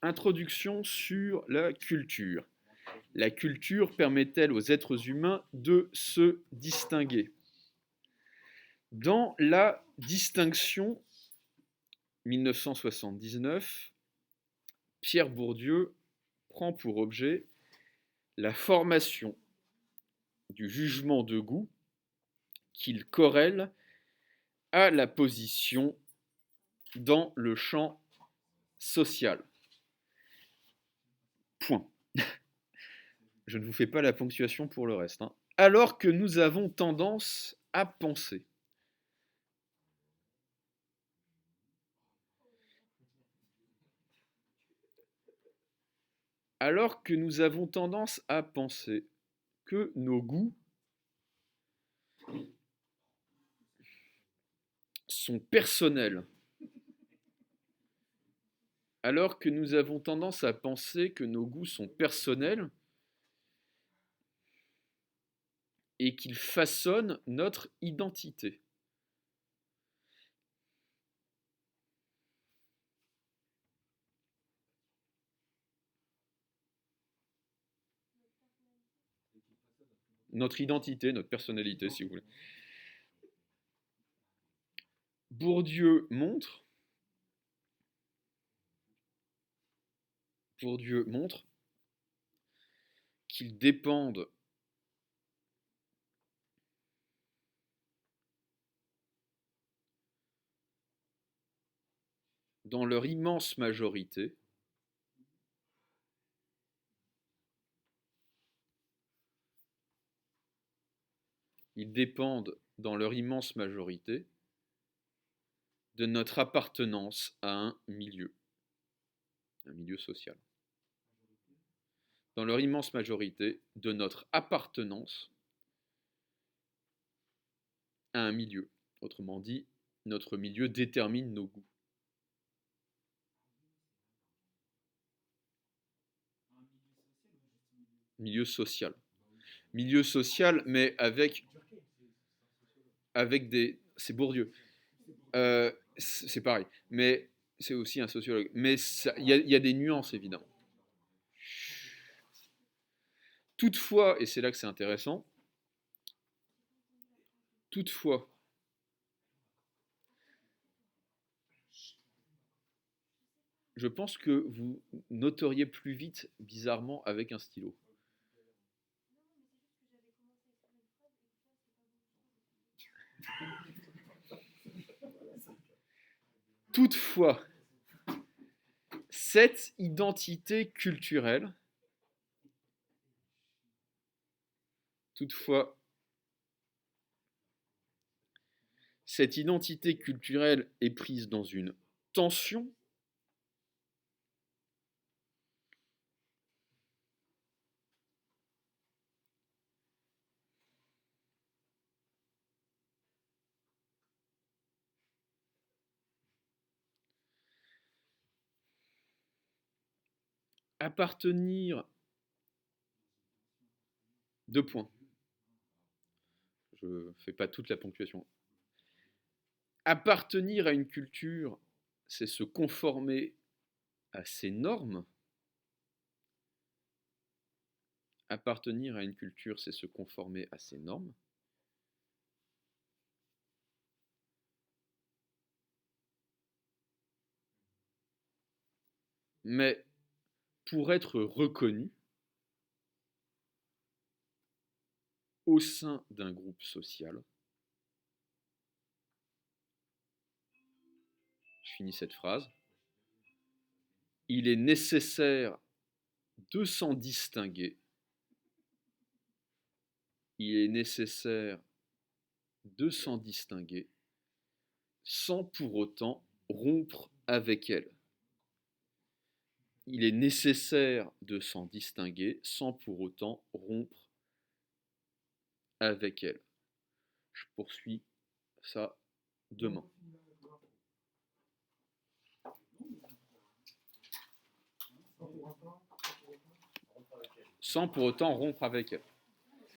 Introduction sur la culture. La culture permet-elle aux êtres humains de se distinguer? Dans la distinction 1979, Pierre Bourdieu prend pour objet la formation du jugement de goût qu'il corrèle à la position dans le champ social. Point. Je ne vous fais pas la ponctuation pour le reste. Alors que nous avons tendance à penser. Alors que nous avons tendance à penser que nos goûts sont personnels, alors que nous avons tendance à penser que nos goûts sont personnels et qu'ils façonnent notre identité. Notre identité, notre personnalité, si vous voulez. Bourdieu montre qu'ils dépendent dans leur immense majorité de notre appartenance à un milieu social. Dans leur immense majorité, de notre appartenance à un milieu. Autrement dit, notre milieu détermine nos goûts. Milieu social. Milieu social, mais avec des... C'est Bourdieu. C'est pareil. Mais c'est aussi un sociologue. Mais il y a des nuances, évidemment. Toutefois, et c'est là que c'est intéressant, toutefois, je pense que vous noteriez plus vite, bizarrement, avec un stylo. Toutefois, cette identité culturelle, est prise dans une tension appartenir, deux points, je ne fais pas toute la ponctuation, appartenir à une culture, c'est se conformer à ses normes. Appartenir à une culture, c'est se conformer à ses normes. Mais pour être reconnu au sein d'un groupe social, je finis cette phrase, il est nécessaire de s'en distinguer, sans pour autant rompre avec elle. Il est nécessaire de s'en distinguer sans pour autant rompre avec elle. Je poursuis ça demain. Sans pour autant rompre avec elle.